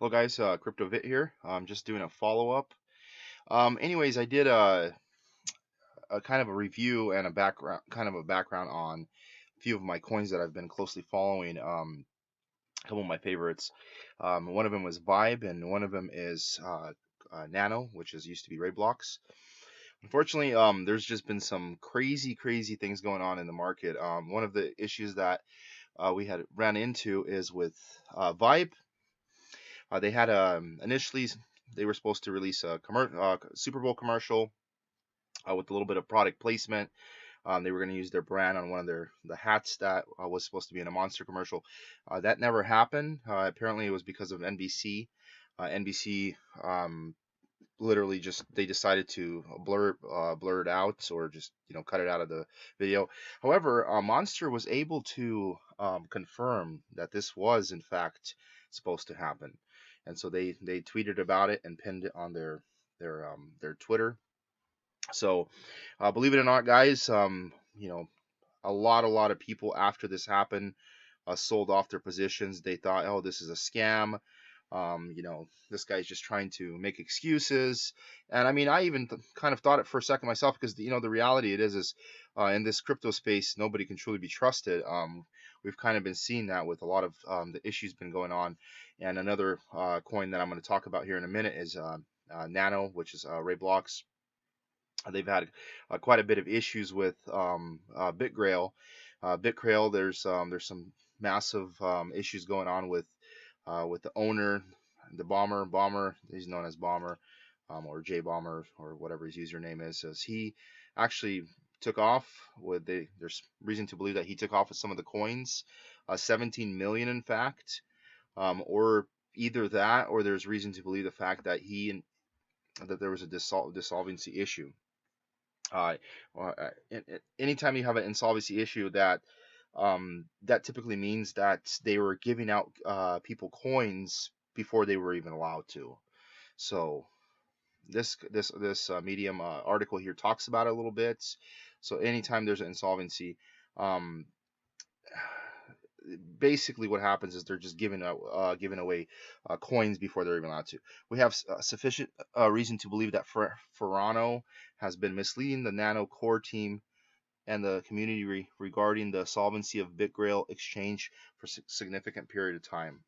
Hello guys, CryptoVit here. I'm just doing a follow-up. Anyways, I did a kind of a review and a background on a few of my coins that I've been closely following. A couple of my favorites. One of them was Vibe, and one of them is Nano, which is used to be Rayblox. Unfortunately, there's just been some crazy things going on in the market. One of the issues that we had ran into is with Vibe. They had initially they were supposed to release a Super Bowl commercial with a little bit of product placement. They were going to use their brand on one of the hats that was supposed to be in a Monster commercial. That never happened. Apparently, it was because of NBC. NBC literally just they decided to blur it out or just cut it out of the video. However, Monster was able to confirm that this was in fact supposed to happen, and so they tweeted about it and pinned it on their Twitter. So believe it or not, guys, a lot of people after this happened sold off their positions. They thought, oh, this is a scam. This guy's just trying to make excuses. And I mean, I even kind of thought it for a second myself because the reality it is in this crypto space, nobody can truly be trusted. We've kind of been seeing that with a lot of the issues been going on. And another coin that I'm going to talk about here in a minute is Nano, which is Rayblox. They've had quite a bit of issues with Bitgrail. Bitgrail, there's some massive issues going on with the owner, the Bomber. He's known as Bomber, or J Bomber, or whatever his username is. As he actually took off there's reason to believe that he took off with some of the coins, 17 million in fact, or either that, or there's reason to believe the fact that that there was a dissolvency issue. Uh, Anytime you have an insolvency issue, that typically means that they were giving out people coins before they were even allowed to. So this Medium article here talks about it a little bit. So anytime there's an insolvency, um, basically what happens is they're just giving away coins before they're even allowed to. We have sufficient reason to believe that Ferrano has been misleading the Nano core team and the community regarding the solvency of Bitgrail exchange for significant period of time.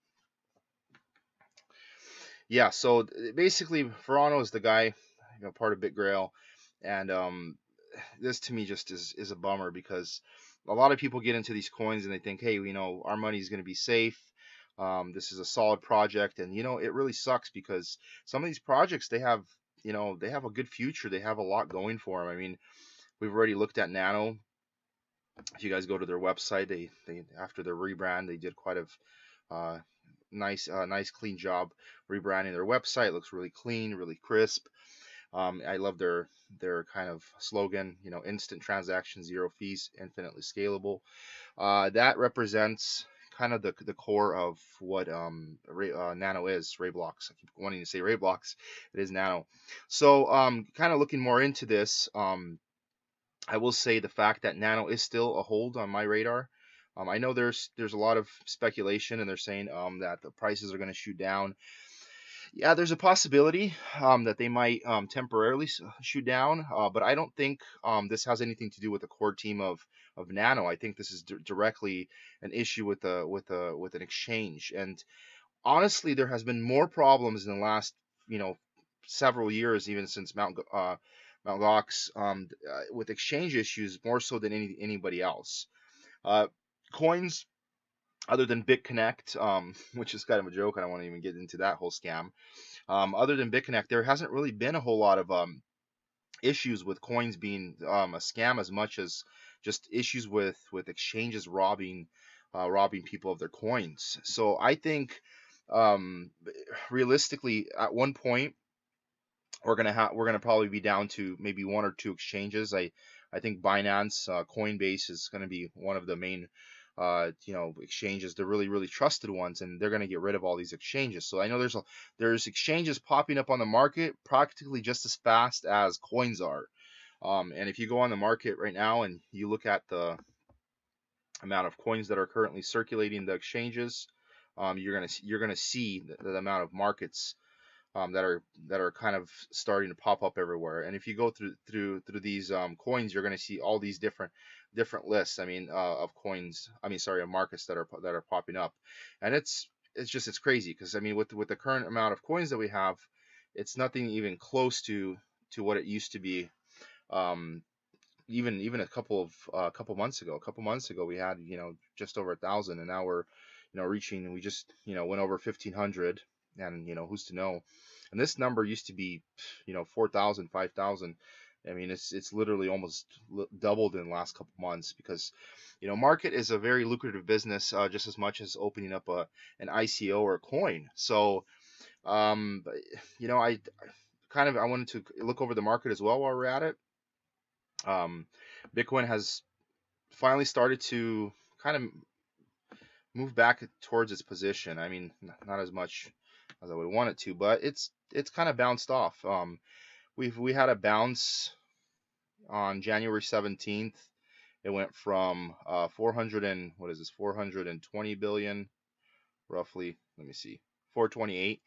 Yeah, so basically Ferrano is the guy, part of Bitgrail, and this to me just is a bummer because a lot of people get into these coins and they think, hey, our money is going to be safe. This is a solid project, and it really sucks because some of these projects they have a good future. They have a lot going for them. I mean, we've already looked at Nano. If you guys go to their website, they after their rebrand, they did quite a nice clean job rebranding their website. It looks really clean, really crisp. I love their kind of slogan, instant transaction, zero fees, infinitely scalable. That represents kind of the core of what Nano is, Rayblox. I keep wanting to say Rayblox. It is Nano. So kind of looking more into this, I will say the fact that Nano is still a hold on my radar. I know there's a lot of speculation, and they're saying that the prices are going to shoot down. Yeah, there's a possibility that they might temporarily shoot down, but I don't think this has anything to do with the core team of Nano. I think this is directly an issue with an exchange. And honestly, there has been more problems in the last several years, even since Mount Gox, with exchange issues more so than anybody else. Uh, Coins other than BitConnect, which is kind of a joke. I don't want to even get into that whole scam. Other than BitConnect, there hasn't really been a whole lot of issues with coins being a scam as much as just issues with exchanges robbing people of their coins. So I think realistically, at one point, we're gonna probably be down to maybe one or two exchanges. I think Binance, Coinbase is going to be one of the main exchanges, the really trusted ones, and they're going to get rid of all these exchanges. So I know there's exchanges popping up on the market practically just as fast as coins are. And if you go on the market right now and you look at the amount of coins that are currently circulating the exchanges, you're gonna see the amount of markets that are kind of starting to pop up everywhere. And if you go through these coins, you're going to see all these different lists. I mean, of coins. I mean, sorry, of markets that are popping up, and it's crazy because I mean, with the current amount of coins that we have, it's nothing even close to what it used to be. Um, even a couple months ago. A couple months ago, we had just over 1,000, and now we're reaching. We just went over 1,500, and who's to know? And this number used to be 4,000, 5,000. I mean, it's literally almost doubled in the last couple months because market is a very lucrative business, just as much as opening up an ICO or a coin. So but, I kind of I wanted to look over the market as well while we're at it. um, Bitcoin has finally started to kind of move back towards its position. I mean, not as much as I would want it to, but it's kind of bounced off. We had a bounce on January 17th. It went from 400 and what is this 420 billion roughly. Let me see, 428,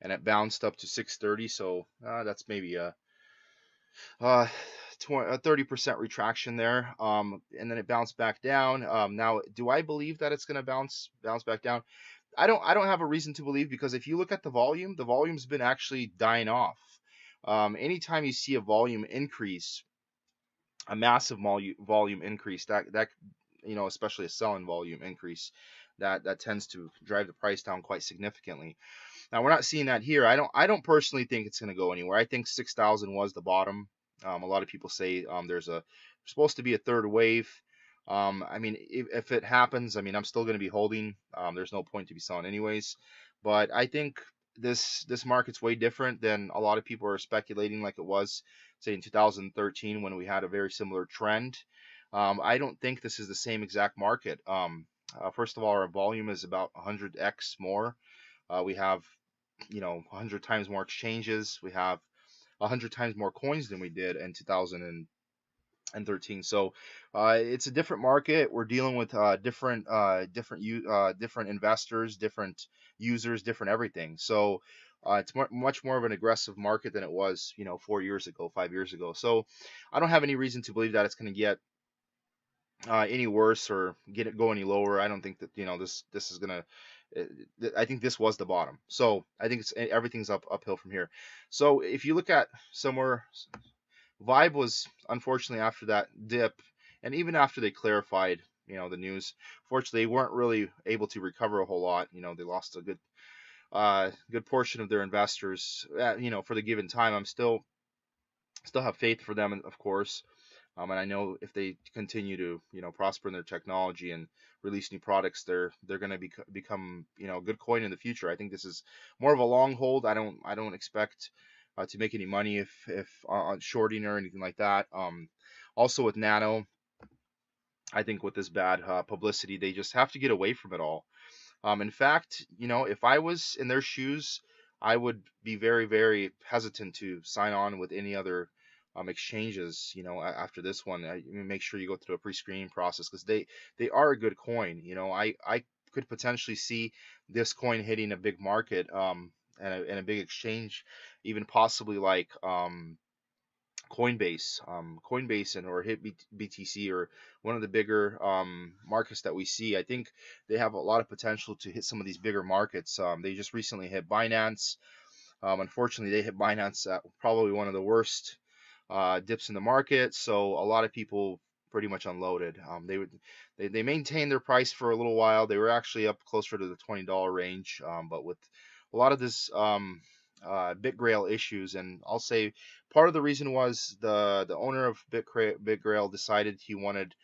and it bounced up to 630. So that's maybe uh, 30% retraction there. And then it bounced back down. Now, do I believe that it's going to bounce back down? I don't have a reason to believe, because if you look at the volume's been actually dying off. Anytime you see a volume increase, a massive volume increase, that especially a selling volume increase, that tends to drive the price down quite significantly. Now we're not seeing that here. I don't personally think it's going to go anywhere. I think 6,000 was the bottom. A lot of people say there's supposed to be a third wave. I mean, if it happens, I mean, I'm still going to be holding. There's no point to be selling anyways. But I think this market's way different than a lot of people are speculating, like it was, say, in 2013 when we had a very similar trend. I don't think this is the same exact market. First of all, our volume is about 100x more. We have 100 times more exchanges. We have 100 times more coins than we did in 2013. So it's a different market. We're dealing with different investors, different users, different everything. So it's much more of an aggressive market than it was 4 years ago, 5 years ago. So I don't have any reason to believe that it's going to get any worse or go any lower. I don't think that this is gonna. I think this was the bottom. So I think everything's uphill from here. So if you look at somewhere, Vibe was unfortunately after that dip, and even after they clarified the news, fortunately they weren't really able to recover a whole lot. They lost a good portion of their investors. For the given time, I'm still have faith for them, of course. And I know if they continue to, prosper in their technology and release new products, they're going to become, a good coin in the future. I think this is more of a long hold. I don't expect to make any money if on shorting or anything like that. Also with Nano, I think with this bad publicity, they just have to get away from it all. In fact, if I was in their shoes, I would be very, very hesitant to sign on with any other exchanges. After this one, make sure you go through a pre-screening process, because they are a good coin. I could potentially see this coin hitting a big market, and a big exchange, even possibly like Coinbase and or hit BTC, or one of the bigger markets that we see. I think they have a lot of potential to hit some of these bigger markets. They just recently hit Binance. Unfortunately, they hit Binance at probably one of the worst dips in the market. So a lot of people pretty much unloaded. They maintained their price for a little while. They were actually up closer to the $20 range, but with a lot of this Bitgrail issues, and I'll say part of the reason was the owner of Bitgrail decided he wanted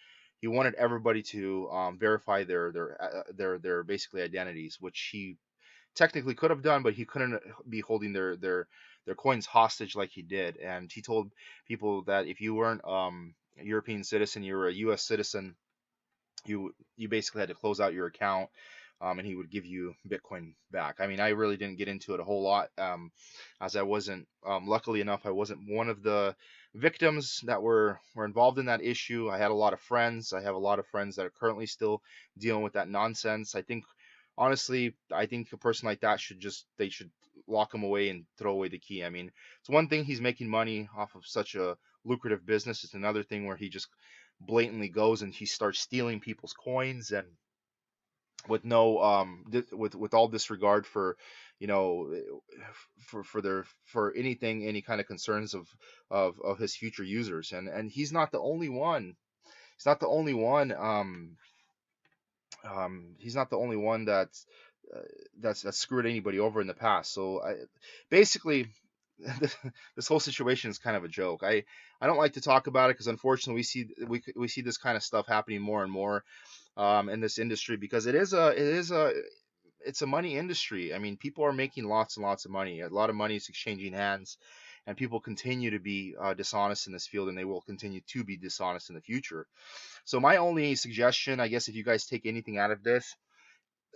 everybody to verify their basically identities, which he technically could have done, but he couldn't be holding their coins hostage like he did. And he told people that if you weren't a European citizen, you were a U.S. citizen, you basically had to close out your account, and he would give you Bitcoin back. I mean, I really didn't get into it a whole lot, as I wasn't, luckily enough, I wasn't one of the victims that were involved in that issue. I had a lot of friends. I have a lot of friends that are currently still dealing with that nonsense. I think honestly, I think a person like that should just they should lock him away and throw away the key. I mean, it's one thing he's making money off of such a lucrative business. It's another thing where he just blatantly goes and he starts stealing people's coins and with no with all disregard for, you know, for their for anything, any kind of concerns of his future users. And he's not the only one. He's not the only one. He's not the only one uh, that's screwed anybody over in the past. So basically, this whole situation is kind of a joke. I don't like to talk about it because unfortunately we see this kind of stuff happening more and more in this industry because it's a money industry. I mean, people are making lots and lots of money. A lot of money is exchanging hands, and people continue to be dishonest in this field, and they will continue to be dishonest in the future. So my only suggestion, I guess, if you guys take anything out of this,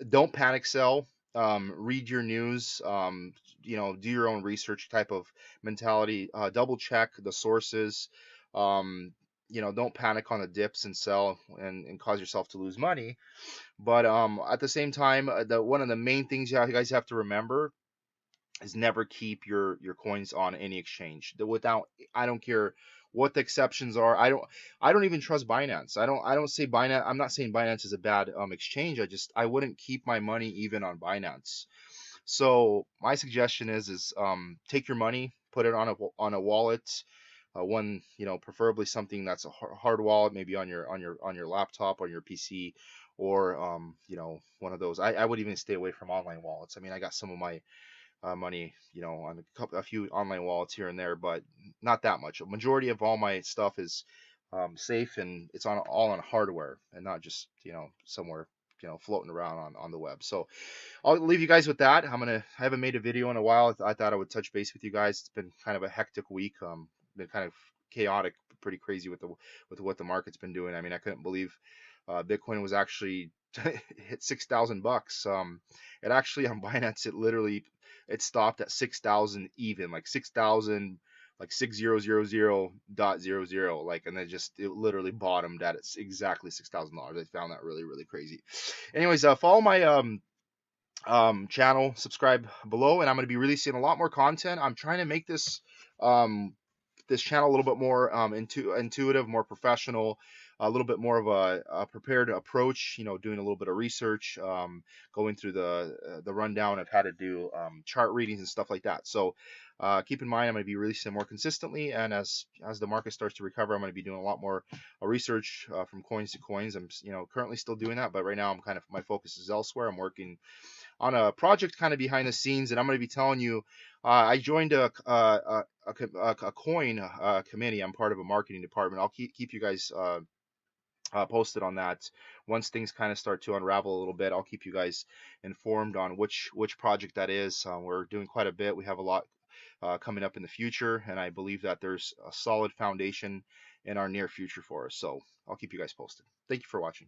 don't panic sell. Read your news. Do your own research type of mentality. Double check the sources. Um, don't panic on the dips and sell and cause yourself to lose money. But at the same time, the one of the main things you guys have to remember is never keep your coins on any exchange. Without, I don't care what the exceptions are. I don't even trust Binance. I don't say Binance. I'm not saying Binance is a bad exchange. I wouldn't keep my money even on Binance. So my suggestion is take your money, put it on a wallet, one, preferably something that's a hard wallet, maybe on your laptop or your PC, or one of those. I would even stay away from online wallets. I mean, I got some of my money, on a few online wallets here and there, but not that much. A majority of all my stuff is safe, and it's all on hardware and not just somewhere floating around on the web. So I'll leave you guys with that. I haven't made a video in a while. I thought I would touch base with you guys. It's been kind of a hectic week. Been kind of chaotic, pretty crazy with what the market's been doing. I mean, I couldn't believe Bitcoin was actually hit $6,000. It actually on Binance, it stopped at 6,000 even, like 6,000, like 6000.00, like, and then it literally bottomed at it's exactly $6,000. I found that really really crazy. Anyways, follow my channel, subscribe below, and I'm going to be releasing a lot more content. I'm trying to make um, this channel a little bit more intuitive, more professional, a little bit more of a prepared approach. Doing a little bit of research, going through the rundown of how to do chart readings and stuff like that. So keep in mind, I'm going to be releasing more consistently, and as the market starts to recover, I'm going to be doing a lot more research from coins to coins. I'm currently still doing that, but right now I'm kind of my focus is elsewhere. I'm working on a project kind of behind the scenes, and I'm going to be telling you. I joined a coin committee. I'm part of a marketing department. I'll keep you guys posted on that. Once things kind of start to unravel a little bit, I'll keep you guys informed on which project that is. We're doing quite a bit. We have a lot coming up in the future, and I believe that there's a solid foundation in our near future for us. So I'll keep you guys posted. Thank you for watching.